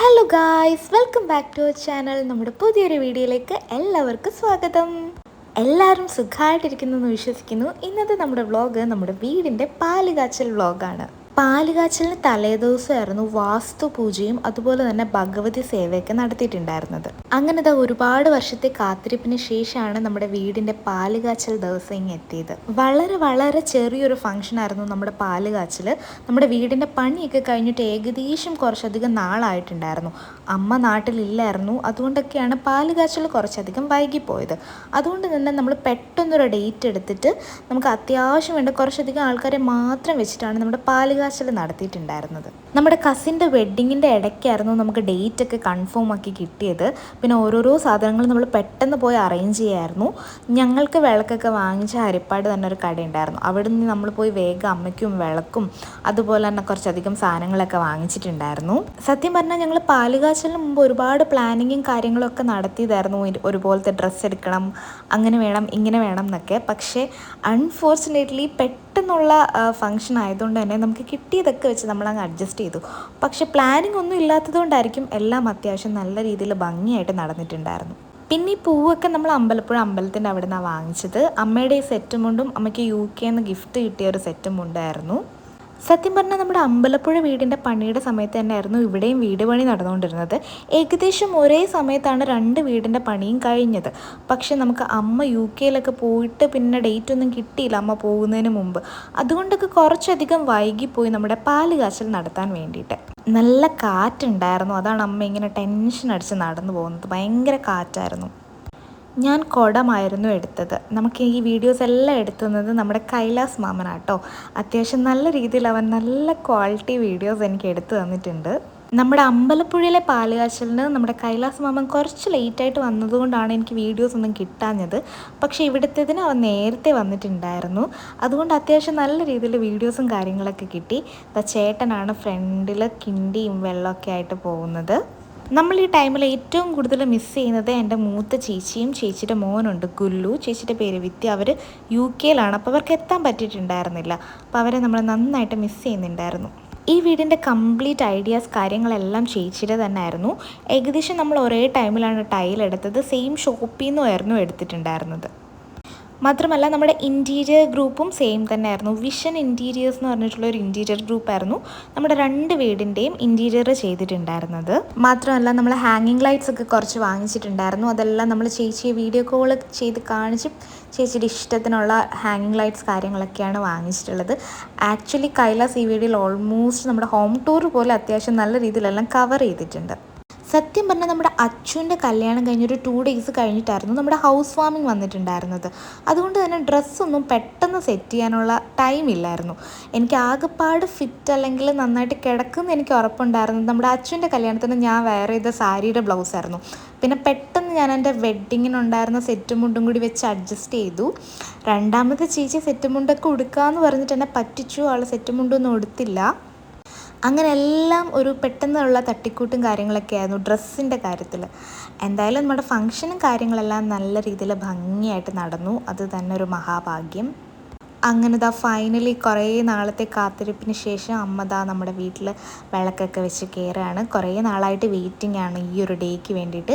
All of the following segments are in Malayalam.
Hello guys, welcome back to our channel. നമ്മുടെ പുതിയൊരു വീഡിയോയിലേക്ക് എല്ലാവർക്കും സ്വാഗതം. എല്ലാവരും സുഖമായിട്ടിരിക്കുന്നു എന്ന് വിശ്വസിക്കുന്നു. ഇന്നത്തെ നമ്മുടെ വ്ളോഗ് നമ്മുടെ വീടിൻ്റെ പാലുകാച്ചൽ വ്ളോഗാണ്. പാലുകാച്ചലിന് തലേദിവസമായിരുന്നു വാസ്തു പൂജയും അതുപോലെ തന്നെ ഭഗവതി സേവയൊക്കെ നടത്തിയിട്ടുണ്ടായിരുന്നത്. അങ്ങനത്തെ ഒരുപാട് വർഷത്തെ കാത്തിരിപ്പിന് ശേഷമാണ് നമ്മുടെ വീടിൻ്റെ പാലുകാച്ചൽ ദിവസം ഇങ്ങ് എത്തിയത്. വളരെ വളരെ ചെറിയൊരു ഫംഗ്ഷൻ ആയിരുന്നു നമ്മുടെ പാലുകാച്ചൽ. നമ്മുടെ വീടിൻ്റെ പണിയൊക്കെ കഴിഞ്ഞിട്ട് ഏകദേശം കുറച്ചധികം നാളായിട്ടുണ്ടായിരുന്നു. അമ്മ നാട്ടിലില്ലായിരുന്നു, അതുകൊണ്ടൊക്കെയാണ് പാലുകാച്ചൽ കുറച്ചധികം വൈകിപ്പോയത്. അതുകൊണ്ട് തന്നെ നമ്മൾ പെട്ടെന്നൊരു ഡേറ്റ് എടുത്തിട്ട് നമുക്ക് അത്യാവശ്യം വേണ്ട കുറച്ചധികം ആൾക്കാരെ മാത്രം വെച്ചിട്ടാണ് നമ്മുടെ പാലുകാച്ചൽ നടത്തിയിട്ടുണ്ടായിരുന്നത്. നമ്മുടെ കസിൻ്റെ വെഡ്ഡിങ്ങിൻ്റെ ഇടയ്ക്കായിരുന്നു നമുക്ക് ഡേറ്റ് ഒക്കെ കൺഫേം ആക്കി കിട്ടിയത്. പിന്നെ ഓരോരോ സാധനങ്ങൾ നമ്മൾ പെട്ടെന്ന് പോയി അറേഞ്ച് ചെയ്യായിരുന്നു. ഞങ്ങൾക്ക് വിളക്കൊക്കെ വാങ്ങിച്ച ഹരിപ്പാട് തന്നെ ഒരു കടയുണ്ടായിരുന്നു. അവിടെ നിന്ന് നമ്മൾ പോയി വേഗം അമ്മയ്ക്കും വിളക്കും അതുപോലെ തന്നെ കുറച്ചധികം സാധനങ്ങളൊക്കെ വാങ്ങിച്ചിട്ടുണ്ടായിരുന്നു. സത്യം പറഞ്ഞാൽ ഞങ്ങൾ പാലുകാച്ചലിന് മുമ്പ് ഒരുപാട് പ്ലാനിങ്ങും കാര്യങ്ങളൊക്കെ നടത്തിയതായിരുന്നു. ഒരുപോലത്തെ ഡ്രസ്സ് എടുക്കണം, അങ്ങനെ വേണം ഇങ്ങനെ വേണം എന്നൊക്കെ. പക്ഷേ അൺഫോർച്ചുനേറ്റ്ലി പെട്ടെന്നുള്ള ഫംഗ്ഷൻ ആയതുകൊണ്ട് തന്നെ നമുക്ക് കിട്ടിയതൊക്കെ വെച്ച് നമ്മളങ്ങ് അഡ്ജസ്റ്റ് ചെയ്തു. പക്ഷേ പ്ലാനിങ് ഒന്നും ഇല്ലാത്തതുകൊണ്ടായിരിക്കും എല്ലാം അത്യാവശ്യം നല്ല രീതിയിൽ ഭംഗിയായിട്ട് നടന്നിട്ടുണ്ടായിരുന്നു. പിന്നെ ഈ പൂവൊക്കെ നമ്മൾ അമ്പലപ്പുഴ അമ്പലത്തിൻ്റെ അവിടെ നിന്നാണ് വാങ്ങിച്ചത്. അമ്മയുടെ ഈ സെറ്റും കൊണ്ടും അമ്മയ്ക്ക് UK നിന്ന് ഗിഫ്റ്റ് കിട്ടിയ ഒരു സെറ്റും ഉണ്ടായിരുന്നു. സത്യം പറഞ്ഞാൽ നമ്മുടെ അമ്പലപ്പുഴ വീടിൻ്റെ പണിയുടെ സമയത്ത് തന്നെയായിരുന്നു ഇവിടെയും വീട് പണി നടന്നുകൊണ്ടിരുന്നത്. ഏകദേശം ഒരേ സമയത്താണ് 2 വീടിൻ്റെ പണിയും കഴിഞ്ഞത്. പക്ഷെ നമുക്ക് അമ്മ UK പോയിട്ട് പിന്നെ ഡേറ്റ് ഒന്നും കിട്ടിയില്ല അമ്മ പോകുന്നതിന് മുമ്പ്. അതുകൊണ്ടൊക്കെ കുറച്ചധികം വൈകിപ്പോയി നമ്മുടെ പാലുകാച്ചൽ നടത്താൻ വേണ്ടിയിട്ട്. നല്ല കാറ്റുണ്ടായിരുന്നു, അതാണ് അമ്മ ഇങ്ങനെ ടെൻഷൻ അടിച്ച് നടന്നു പോകുന്നത്. ഭയങ്കര കാറ്റായിരുന്നു. ഞാൻ കുടമായിരുന്നു എടുത്തത്. നമുക്ക് ഈ വീഡിയോസ് എല്ലാം എടുത്തുന്നത് നമ്മുടെ കൈലാസ് മാമനാട്ടോ. അത്യാവശ്യം നല്ല രീതിയിൽ അവൻ നല്ല ക്വാളിറ്റി വീഡിയോസ് എനിക്ക് എടുത്തു തന്നിട്ടുണ്ട്. നമ്മുടെ അമ്പലപ്പുഴയിലെ പാലുകാച്ചലിന് നമ്മുടെ കൈലാസ് മാമൻ കുറച്ച് ലേറ്റായിട്ട് വന്നതുകൊണ്ടാണ് എനിക്ക് വീഡിയോസ് ഒന്നും കിട്ടാഞ്ഞത്. പക്ഷേ ഇവിടുത്തേതിന് അവൻ നേരത്തെ വന്നിട്ടുണ്ടായിരുന്നു. അതുകൊണ്ട് അത്യാവശ്യം നല്ല രീതിയിൽ വീഡിയോസും കാര്യങ്ങളൊക്കെ കിട്ടി. ചേട്ടനാണ് ഫ്രണ്ടിൽ കിണ്ടിയും വെള്ളമൊക്കെ ആയിട്ട് പോകുന്നത്. നമ്മൾ ഈ ടൈമിൽ ഏറ്റവും കൂടുതൽ മിസ് ചെയ്യുന്നത് എൻ്റെ മൂത്ത ചേച്ചിയും ചേച്ചിയുടെ മോനുണ്ട് ഗുല്ലു, ചേച്ചിയുടെ പേര് വിദ്യ. അവർ UK അപ്പോൾ അവർക്ക് എത്താൻ പറ്റിയിട്ടുണ്ടായിരുന്നില്ല. അപ്പോൾ അവരെ നമ്മൾ നന്നായിട്ട് മിസ് ചെയ്യുന്നുണ്ടായിരുന്നു. ഈ വീടിൻ്റെ കംപ്ലീറ്റ് ഐഡിയാസ് കാര്യങ്ങളെല്ലാം ചേച്ചിയുടെ തന്നെ ആയിരുന്നു. ഏകദേശം നമ്മൾ ഒരേ ടൈമിലാണ് ടൈലെടുത്തത്. സെയിം ഷോപ്പിൽ നിന്നായിരുന്നു എടുത്തിട്ടുണ്ടായിരുന്നത്. മാത്രമല്ല നമ്മുടെ ഇൻറ്റീരിയർ ഗ്രൂപ്പും സെയിം തന്നെ ആയിരുന്നു. വിഷൻ ഇൻറ്റീരിയേഴ്സ് എന്ന് പറഞ്ഞിട്ടുള്ളൊരു ഇൻറ്റീരിയർ ഗ്രൂപ്പായിരുന്നു നമ്മുടെ 2 വീടിൻ്റെയും ഇൻറ്റീരിയർ ചെയ്തിട്ടുണ്ടായിരുന്നത്. മാത്രമല്ല നമ്മൾ ഹാങ്ങിങ് ലൈറ്റ്സ് ഒക്കെ കുറച്ച് വാങ്ങിച്ചിട്ടുണ്ടായിരുന്നു. അതെല്ലാം നമ്മൾ ചേച്ചിയെ വീഡിയോ കോൾ ചെയ്ത് കാണിച്ച് ചേച്ചിയുടെ ഇഷ്ടത്തിനുള്ള ഹാങ്ങിങ് ലൈറ്റ്സ് കാര്യങ്ങളൊക്കെയാണ് വാങ്ങിച്ചിട്ടുള്ളത്. ആക്ച്വലി കൈലാസ് ഈ വീഡിയോയിൽ ഓൾമോസ്റ്റ് നമ്മുടെ ഹോം ടൂർ പോലെ അത്യാവശ്യം നല്ല രീതിയിലെല്ലാം കവർ ചെയ്തിട്ടുണ്ട്. സത്യം പറഞ്ഞാൽ നമ്മുടെ അച്ഛൻ്റെ കല്യാണം കഴിഞ്ഞൊരു 2 ഡേയ്സ് കഴിഞ്ഞിട്ടായിരുന്നു നമ്മുടെ ഹൗസ് വാമിങ് വന്നിട്ടുണ്ടായിരുന്നത്. അതുകൊണ്ട് തന്നെ ഡ്രസ്സൊന്നും പെട്ടെന്ന് സെറ്റ് ചെയ്യാനുള്ള ടൈം ഇല്ലായിരുന്നു. എനിക്ക് ആകെപ്പാട് ഫിറ്റ് അല്ലെങ്കിൽ നന്നായിട്ട് കിടക്കുമെന്ന് എനിക്ക് ഉറപ്പുണ്ടായിരുന്നത് നമ്മുടെ അച്ഛൻ്റെ കല്യാണത്തിന് ഞാൻ വെയർ ചെയ്ത സാരിയുടെ ബ്ലൗസായിരുന്നു. പിന്നെ പെട്ടെന്ന് ഞാൻ എൻ്റെ വെഡ്ഡിങ്ങിനുണ്ടായിരുന്ന സെറ്റ് മുണ്ടും കൂടി വെച്ച് അഡ്ജസ്റ്റ് ചെയ്തു. രണ്ടാമത്തെ ചേച്ചി സെറ്റ് മുണ്ടൊക്കെ ഉടുക്കാമെന്ന് പറഞ്ഞിട്ട് എന്നെ പറ്റിച്ചു. ആൾ സെറ്റ് മുണ്ടൊന്നും ഉടുത്തില്ല. അങ്ങനെ എല്ലാം ഒരു പെട്ടെന്നുള്ള തട്ടിക്കൂട്ടും കാര്യങ്ങളൊക്കെ ആയിരുന്നു ഡ്രസ്സിൻ്റെ കാര്യത്തിൽ. എന്തായാലും നമ്മുടെ ഫംഗ്ഷനും കാര്യങ്ങളെല്ലാം നല്ല രീതിയിൽ ഭംഗിയായിട്ട് നടന്നു. അത് തന്നെ ഒരു മഹാഭാഗ്യം. അങ്ങനെ ഫൈനലി കുറേ നാളത്തെ കാത്തിരിപ്പിന് ശേഷം അമ്മ നമ്മുടെ വീട്ടിൽ വിളക്കൊക്കെ വെച്ച് കയറുകയാണ്. കുറേ നാളായിട്ട് വെയിറ്റിംഗ് ആണ് ഈ ഒരു ഡേക്ക് വേണ്ടിയിട്ട്.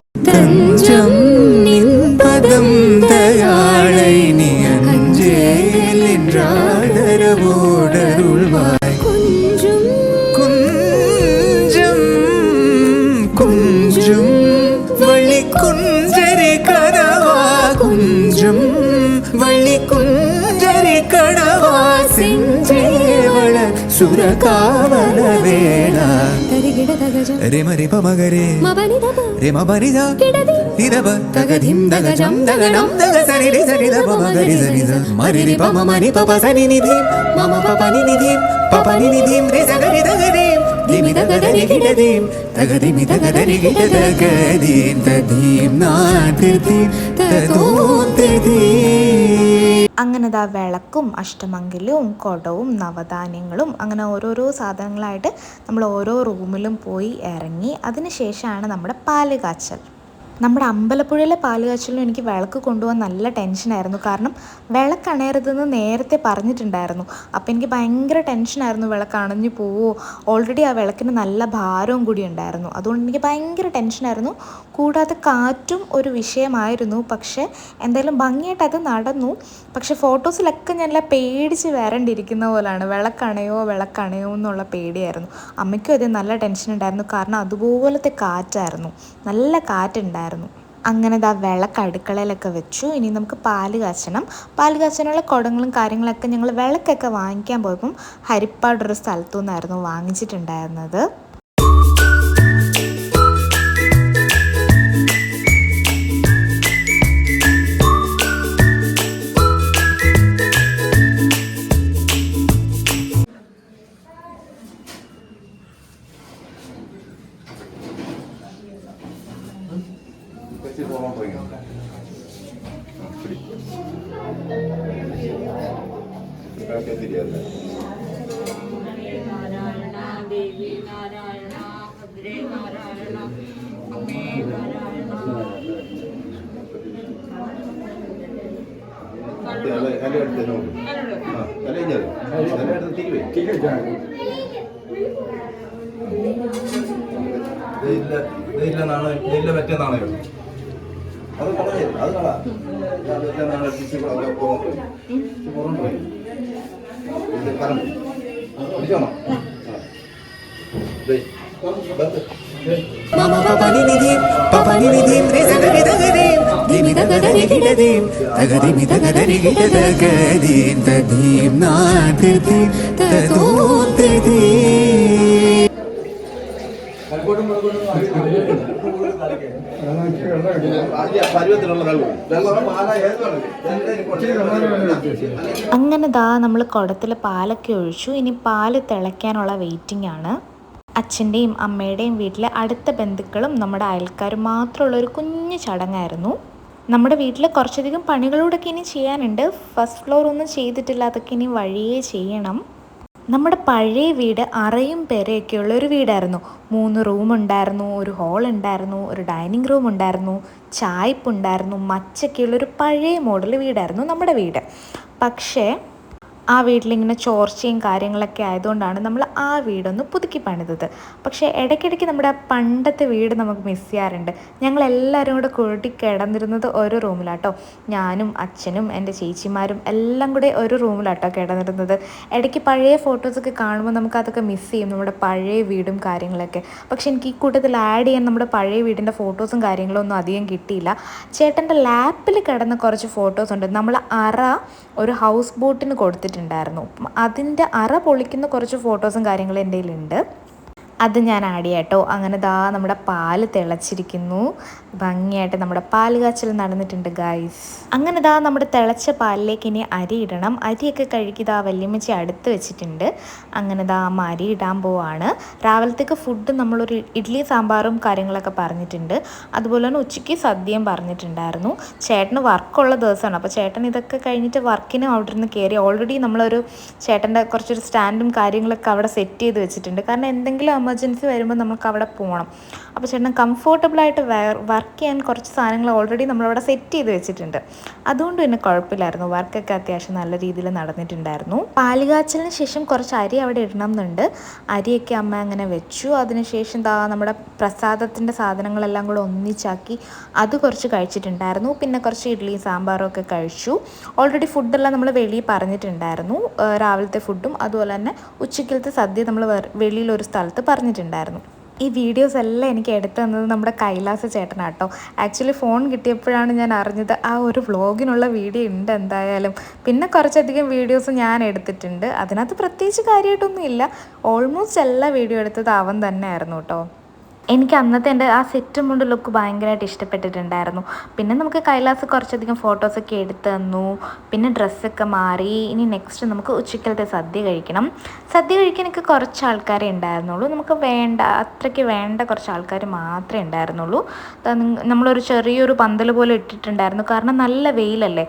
സുരകാവല വേള രമരി പമഗരേ രമബനിദ നിദബ തഗധിം ദഗജം ദഗണം ദഗസരിരി സരിദ പമഗരി സരിദ മരിരി പമ മനി പപ സനി നിധി മമ പപനി നിധി പപനി നിധിം രെ സഗരി ദഗരീം ദിമി ദഗദരി ഗിഡദീം തഗദിമി ദഗദരി ഗിഡദഗദീം തദീം നാദിദീം തദോദദീം. അങ്ങനെ വിളക്കും അഷ്ടമംഗലവും കുടവും നവധാന്യങ്ങളും അങ്ങനെ ഓരോരോ സാധനങ്ങളായിട്ട് നമ്മൾ ഓരോ റൂമിലും പോയി ഇറങ്ങി. അതിന് ശേഷമാണ് നമ്മുടെ പാലുകാച്ചൽ. നമ്മുടെ അമ്പലപ്പുഴയിലെ പാലുകാച്ചലിനും എനിക്ക് വിളക്ക് കൊണ്ടുപോകാൻ നല്ല ടെൻഷനായിരുന്നു. കാരണം വിളക്കണയരുതെന്ന് നേരത്തെ പറഞ്ഞിട്ടുണ്ടായിരുന്നു. അപ്പോൾ എനിക്ക് ഭയങ്കര ടെൻഷനായിരുന്നു, വിളക്ക് അണഞ്ഞു പോവോ. ഓൾറെഡി ആ വിളക്കിന് നല്ല ഭാരവും കൂടി ഉണ്ടായിരുന്നു. അതുകൊണ്ട് എനിക്ക് ഭയങ്കര ടെൻഷനായിരുന്നു. കൂടാതെ കാറ്റും ഒരു വിഷയമായിരുന്നു. പക്ഷേ എന്തായാലും ഭംഗിയായിട്ട് അത് നടന്നു. പക്ഷേ ഫോട്ടോസിലൊക്കെ നല്ല പേടിച്ച് വരണ്ടിരിക്കുന്ന പോലെയാണ്. വിളക്കണയോ എന്നുള്ള പേടിയായിരുന്നു. അമ്മയ്ക്കും അത് നല്ല ടെൻഷൻ ഉണ്ടായിരുന്നു. കാരണം അതുപോലത്തെ കാറ്റായിരുന്നു, നല്ല കാറ്റുണ്ടായിരുന്നു. അങ്ങനെ വിളക്ക് അടുക്കളയിലൊക്കെ വെച്ചു. ഇനി നമുക്ക് പാല് കാച്ചാനുള്ള കുടങ്ങളും കാര്യങ്ങളൊക്കെ ഞങ്ങൾ വിളക്കൊക്കെ വാങ്ങിക്കാൻ പോയപ്പം ഹരിപ്പാടൊരു സ്ഥലത്തു നിന്നായിരുന്നു വാങ്ങിച്ചിട്ടുണ്ടായിരുന്നത്. നാരായണ ദേവി നാരായണ ഭദ്രേ നാരായണ അമ്മേ നാരായണ. മറ്റേ നാണയം അത് കളയല്ല, അത് കളാ നാളെ തിരിച്ച് പോയി current പിടിച്ചോണം. Mama papa ni dim re sa ga da ga dim da ga da ni ga dim da ga dim da ga da ni ga da ga dim da dim na de dim da do de dim. അങ്ങനെ നമ്മൾ കുടത്തിൽ പാലൊക്കെ ഒഴിച്ചു. ഇനി പാല് തിളയ്ക്കാനുള്ള വെയിറ്റിംഗ് ആണ്. അച്ഛൻ്റെയും അമ്മയുടെയും വീട്ടിലെ അടുത്ത ബന്ധുക്കളും നമ്മുടെ അയൽക്കാരും മാത്രമുള്ള ഒരു കുഞ്ഞു ചടങ്ങായിരുന്നു. നമ്മുടെ വീട്ടിൽ കുറച്ചധികം പണികളോടൊക്കെ ഇനി ചെയ്യാനുണ്ട്. ഫസ്റ്റ് ഫ്ലോർ ഒന്നും ചെയ്തിട്ടില്ല, അതൊക്കെ ഇനി വഴിയേ ചെയ്യണം. നമ്മുടെ പഴയ വീട് അറയും പെരയൊക്കെയുള്ള ഒരു വീടായിരുന്നു. 3 റൂം ഉണ്ടായിരുന്നു, ഒരു ഹോൾ ഉണ്ടായിരുന്നു, ഒരു ഡൈനിങ് റൂം ഉണ്ടായിരുന്നു, ചായ്പ് ഉണ്ടായിരുന്നു, മച്ചൊക്കെയുള്ളൊരു പഴയ മോഡൽ വീടായിരുന്നു നമ്മുടെ വീട്. പക്ഷേ ആ വീട്ടിലിങ്ങനെ ചോർച്ചയും കാര്യങ്ങളൊക്കെ ആയതുകൊണ്ടാണ് നമ്മൾ ആ വീടൊന്ന് പുതുക്കി പണിതത്. പക്ഷേ ഇടയ്ക്കിടയ്ക്ക് നമ്മുടെ ആ പണ്ടത്തെ വീട് നമുക്ക് മിസ് ചെയ്യാറുണ്ട്. ഞങ്ങളെല്ലാവരും കൂടെ കൂടി കിടന്നിരുന്നത് ഒരു റൂമിലാട്ടോ. ഞാനും അച്ഛനും എൻ്റെ ചേച്ചിമാരും എല്ലാം കൂടെ ഒരു റൂമിലാട്ടോ കിടന്നിരുന്നത്. ഇടയ്ക്ക് പഴയ ഫോട്ടോസൊക്കെ കാണുമ്പോൾ നമുക്കതൊക്കെ മിസ് ചെയ്യും, നമ്മുടെ പഴയ വീടും കാര്യങ്ങളൊക്കെ. പക്ഷേ എനിക്ക് ഈ കൂട്ടത്തിൽ ആഡ് ചെയ്യാൻ നമ്മുടെ പഴയ വീടിൻ്റെ ഫോട്ടോസും കാര്യങ്ങളും ഒന്നും അധികം കിട്ടിയില്ല. ചേട്ടൻ്റെ ലാപ്പിൽ കിടന്ന കുറച്ച് ഫോട്ടോസ് ഉണ്ട്. നമ്മൾ അറ ഒരു ഹൗസ് ബോട്ടിന് കൊടുത്തിട്ടുണ്ടായിരുന്നു. അതിൻ്റെ അറ പൊളിക്കുന്ന കുറച്ച് ഫോട്ടോസും കാര്യങ്ങളും എൻ്റെ കയ്യിലുണ്ട്. അത് ഞാൻ ആഡ് ചെയ്യാം കേട്ടോ. അങ്ങനെ നമ്മുടെ പാല് തിളച്ചിരിക്കുന്നു. ഭംഗിയായിട്ട് നമ്മുടെ പാല് കാച്ചൽ നടന്നിട്ടുണ്ട് ഗൈസ്. അങ്ങനെ നമ്മുടെ തിളച്ച പാലിലേക്ക് ഇനി അരി ഇടണം. അരിയൊക്കെ കഴുകി വല്യമ്മച്ചി അടുത്ത് വെച്ചിട്ടുണ്ട്. അങ്ങനെ അമ്മ അരി ഇടാൻ പോവാണ്. രാവിലത്തേക്ക് ഫുഡ് നമ്മളൊരു ഇഡ്ഡലി സാമ്പാറും കാര്യങ്ങളൊക്കെ പറഞ്ഞിട്ടുണ്ട്. അതുപോലെ തന്നെ ഉച്ചയ്ക്ക് സദ്യയും പറഞ്ഞിട്ടുണ്ടായിരുന്നു. ചേട്ടന് വർക്കുള്ള ദിവസമാണ്. അപ്പോൾ ചേട്ടൻ ഇതൊക്കെ കഴിഞ്ഞിട്ട് വർക്കിന് അവിടെ നിന്ന് കയറി. ഓൾറെഡി നമ്മളൊരു ചേട്ടൻ്റെ കുറച്ചൊരു സ്റ്റാൻഡും കാര്യങ്ങളൊക്കെ അവിടെ സെറ്റ് ചെയ്ത് വെച്ചിട്ടുണ്ട്. കാരണം എന്തെങ്കിലും എമർജൻസി വരുമ്പോൾ നമുക്ക് അവിടെ പോകണം. അപ്പോൾ ചേട്ടൻ കംഫർട്ടബിളായിട്ട് വർക്ക് ചെയ്യാൻ കുറച്ച് സാധനങ്ങൾ ഓൾറെഡി നമ്മളവിടെ സെറ്റ് ചെയ്ത് വെച്ചിട്ടുണ്ട്. അതുകൊണ്ട് തന്നെ കുഴപ്പമില്ലായിരുന്നു. വർക്കൊക്കെ അത്യാവശ്യം നല്ല രീതിയിൽ നടന്നിട്ടുണ്ടായിരുന്നു. പാലുകാച്ചലിന് ശേഷം കുറച്ച് അരി അവിടെ ഇടണം എന്നുണ്ട്. അരിയൊക്കെ അമ്മ അങ്ങനെ വെച്ചു. അതിനുശേഷം നമ്മുടെ പ്രസാദത്തിൻ്റെ സാധനങ്ങളെല്ലാം കൂടെ ഒന്നിച്ചാക്കി അത് കുറച്ച് കഴിച്ചിട്ടുണ്ടായിരുന്നു. പിന്നെ കുറച്ച് ഇഡ്ഡലിയും സാമ്പാറും ഒക്കെ കഴിച്ചു. ഓൾറെഡി ഫുഡെല്ലാം നമ്മൾ വെളിയിൽ പറഞ്ഞിട്ടുണ്ടായിരുന്നു. രാവിലത്തെ ഫുഡും അതുപോലെ തന്നെ ഉച്ചയ്ക്കലത്തെ സദ്യ നമ്മൾ വെളിയിലൊരു സ്ഥലത്ത് പറഞ്ഞിട്ടുണ്ടായിരുന്നു. ഈ വീഡിയോസ് എല്ലാം എനിക്ക് എടുത്തു തന്നത് നമ്മുടെ കൈലാസ ചേട്ടനാട്ടോ. ആക്ച്വലി ഫോൺ കിട്ടിയപ്പോഴാണ് ഞാൻ അറിഞ്ഞത് ആ ഒരു വ്ളോഗിനുള്ള വീഡിയോ ഉണ്ട് എന്തായാലും. പിന്നെ കുറച്ചധികം വീഡിയോസ് ഞാൻ എടുത്തിട്ടുണ്ട്. അതിനകത്ത് പ്രത്യേകിച്ച് കാര്യമായിട്ടൊന്നും ഇല്ല. ഓൾമോസ്റ്റ് എല്ലാ വീഡിയോ എടുത്തത് അവൻ തന്നെ ആയിരുന്നു കേട്ടോ. എനിക്ക് അന്നത്തെ എൻ്റെ ആ സെറ്റും കൊണ്ട് ലുക്ക് ഭയങ്കരമായിട്ട് ഇഷ്ടപ്പെട്ടിട്ടുണ്ടായിരുന്നു. പിന്നെ നമുക്ക് കൈലാസ് കുറച്ചധികം ഫോട്ടോസൊക്കെ എടുത്ത് തന്നു. പിന്നെ ഡ്രസ്സൊക്കെ മാറി. ഇനി നെക്സ്റ്റ് നമുക്ക് ഉച്ചക്കലത്തെ സദ്യ കഴിക്കണം. സദ്യ കഴിക്കാനൊക്കെ കുറച്ച് ആൾക്കാരെ ഉണ്ടായിരുന്നുള്ളൂ. നമുക്ക് അത്രയ്ക്ക് വേണ്ട കുറച്ച് ആൾക്കാർ മാത്രമേ ഉണ്ടായിരുന്നുള്ളൂ. നമ്മളൊരു ചെറിയൊരു പന്തൽ പോലെ ഇട്ടിട്ടുണ്ടായിരുന്നു. കാരണം നല്ല വെയിലല്ലേ.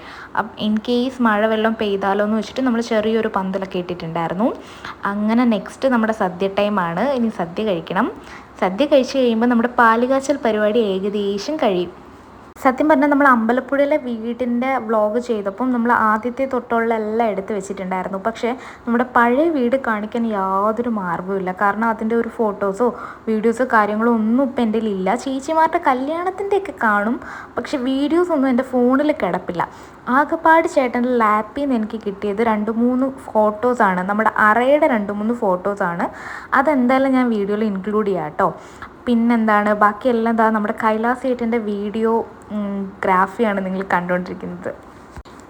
ഇൻ കേസ് മഴ വെള്ളം പെയ്താലോ എന്ന് വെച്ചിട്ട് നമ്മൾ ചെറിയൊരു പന്തലൊക്കെ ഇട്ടിട്ടുണ്ടായിരുന്നു. അങ്ങനെ നെക്സ്റ്റ് നമ്മുടെ സദ്യ ടൈമാണ്. ഇനി സദ്യ കഴിക്കണം. സദ്യ കഴിച്ച് കഴിച്ച് കഴിയുമ്പോൾ നമ്മുടെ പാലുകാച്ചൽ പരിപാടി ഏകദേശം കഴിയും. സത്യം പറഞ്ഞാൽ നമ്മൾ അമ്പലപ്പുഴയിലെ വീടിൻ്റെ വ്ളോഗ് ചെയ്തപ്പം നമ്മൾ ആദ്യത്തെ തൊട്ടുള്ള എല്ലാം എടുത്ത് വെച്ചിട്ടുണ്ടായിരുന്നു. പക്ഷേ നമ്മുടെ പഴയ വീട് കാണിക്കാൻ യാതൊരു മാർഗ്ഗവുമില്ല. കാരണം അതിൻ്റെ ഒരു ഫോട്ടോസോ വീഡിയോസോ കാര്യങ്ങളോ ഒന്നും ഇപ്പം എൻ്റെ ഇല്ല. ചേച്ചിമാരുടെ കല്യാണത്തിൻ്റെയൊക്കെ കാണും, പക്ഷെ വീഡിയോസ് ഒന്നും എൻ്റെ ഫോണിൽ കിടപ്പില്ല. ആകെപ്പാട് ചേട്ടൻ്റെ ലാപ്പിൽ നിന്ന് എനിക്ക് കിട്ടിയത് 2-3 ഫോട്ടോസാണ്, നമ്മുടെ അറയുടെ 2-3 ഫോട്ടോസാണ്. അതെന്തായാലും ഞാൻ വീഡിയോയിൽ ഇൻക്ലൂഡ് ചെയ്യാം കേട്ടോ. പിന്നെന്താണ് ബാക്കിയെല്ലാം എന്താ നമ്മുടെ കൈലാസ് ഏട്ടൻ്റെ വീഡിയോ ഗ്രാഫിയാണ് നിങ്ങൾ കണ്ടുകൊണ്ടിരിക്കുന്നത്.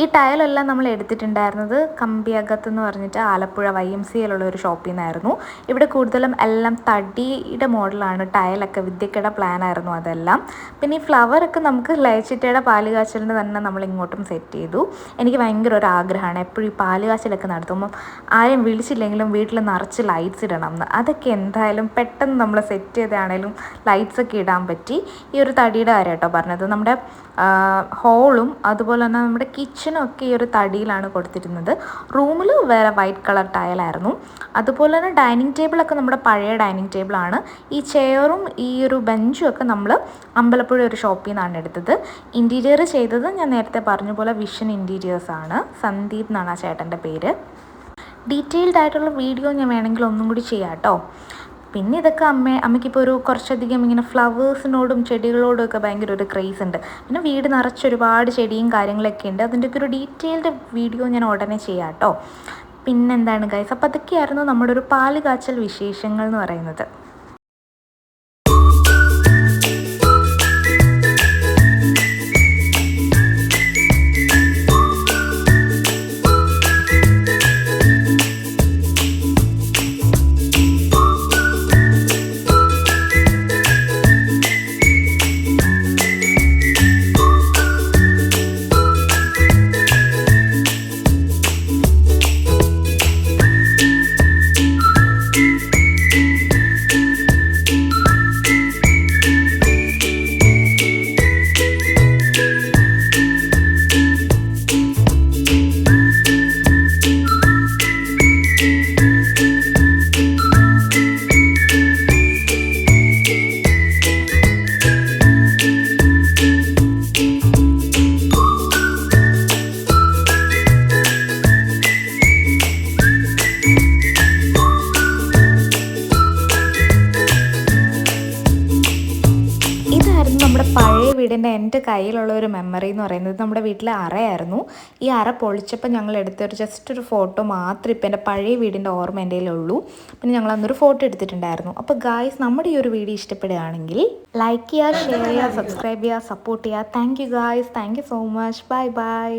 ഈ ടയലെല്ലാം നമ്മൾ എടുത്തിട്ടുണ്ടായിരുന്നത് കമ്പിയകത്ത് എന്ന് പറഞ്ഞിട്ട് ആലപ്പുഴ YMCA ഒരു ഷോപ്പിൽ നിന്നായിരുന്നു. ഇവിടെ കൂടുതലും എല്ലാം തടിയുടെ മോഡലാണ് ടയലൊക്കെ. വിദ്യക്കയുടെ പ്ലാനായിരുന്നു അതെല്ലാം. പിന്നെ ഈ ഫ്ലവറൊക്കെ നമുക്ക് ലയച്ചിട്ടയുടെ പാലുകാച്ചലിന് തന്നെ നമ്മൾ ഇങ്ങോട്ടും സെറ്റ് ചെയ്തു. എനിക്ക് ഭയങ്കര ഒരു ആഗ്രഹമാണ് എപ്പോഴും ഈ പാലുകാച്ചലൊക്കെ നടത്തുമ്പം ആരും വിളിച്ചില്ലെങ്കിലും വീട്ടിൽ നിറച്ച് ലൈറ്റ്സ് ഇടണം എന്ന്. അതൊക്കെ എന്തായാലും പെട്ടെന്ന് നമ്മൾ സെറ്റ് ചെയ്താണേലും ലൈറ്റ്സൊക്കെ ഇടാൻ പറ്റി. ഈ ഒരു തടിയുടെ കാര്യം കേട്ടോ പറഞ്ഞത്. നമ്മുടെ ഹോളും അതുപോലെ തന്നെ നമ്മുടെ കിച്ചണും ഒക്കെ ഈ ഒരു തടിയിലാണ് കൊടുത്തിരുന്നത്. റൂമിൽ വേറെ വൈറ്റ് കളർ ടയലായിരുന്നു. അതുപോലെ തന്നെ ഡൈനിങ് ടേബിളൊക്കെ നമ്മുടെ പഴയ ഡൈനിങ് ടേബിളാണ്. ഈ ചെയറും ഈ ഒരു ബെഞ്ചും ഒക്കെ നമ്മൾ അമ്പലപ്പുഴ ഒരു ഷോപ്പിൽ നിന്നാണ് എടുത്തത്. ഇൻറ്റീരിയർ ചെയ്തത് ഞാൻ നേരത്തെ പറഞ്ഞ പോലെ വിഷൻ ഇൻറ്റീരിയേഴ്സാണ്. സന്ദീപ് എന്നാണ് ആ ചേട്ടൻ്റെ പേര്. ഡീറ്റെയിൽഡ് ആയിട്ടുള്ള വീഡിയോ ഞാൻ വേണമെങ്കിൽ ഒന്നും കൂടി ചെയ്യാം കേട്ടോ. പിന്നെ ഇതൊക്കെ അമ്മയ്ക്കിപ്പോൾ ഒരു കുറച്ചധികം ഇങ്ങനെ ഫ്ലവേഴ്സിനോടും ചെടികളോടും ഒക്കെ ഭയങ്കര ഒരു ക്രേസ് ഉണ്ട്. പിന്നെ വീട് നിറച്ചൊരുപാട് ചെടിയും കാര്യങ്ങളൊക്കെ ഉണ്ട്. അതിൻ്റെയൊക്കെ ഒരു ഡീറ്റെയിൽഡ് വീഡിയോ ഞാൻ ഉടനെ ചെയ്യാം കേട്ടോ. പിന്നെന്താണ് ഗൈസ്, അപ്പോൾ അതൊക്കെയായിരുന്നു നമ്മുടെ ഒരു പാലുകാച്ചൽ വിശേഷങ്ങൾ എന്ന് പറയുന്നത്. നമ്മുടെ പഴയ വീടിൻ്റെ എൻ്റെ കയ്യിലുള്ള ഒരു മെമ്മറി എന്ന് പറയുന്നത് നമ്മുടെ വീട്ടിലെ അറയായിരുന്നു. ഈ അറ പൊളിച്ചപ്പോൾ ഞങ്ങൾ എടുത്തൊരു ജസ്റ്റ് ഒരു ഫോട്ടോ മാത്രം ഇപ്പോൾ എൻ്റെ പഴയ വീടിൻ്റെ ഓർമ്മ എൻ്റെ കയ്യിലുള്ളൂ. പിന്നെ ഞങ്ങൾ അന്നൊരു ഫോട്ടോ എടുത്തിട്ടുണ്ടായിരുന്നു. അപ്പോൾ ഗായ്സ്, നമ്മുടെ ഈ ഒരു വീഡിയോ ഇഷ്ടപ്പെടുകയാണെങ്കിൽ ലൈക്ക് ചെയ്യുക, ഷെയർ ചെയ്യുക, സബ്സ്ക്രൈബ് ചെയ്യുക, സപ്പോർട്ട് ചെയ്യുക. Thank you guys, thank you so much. Bye bye.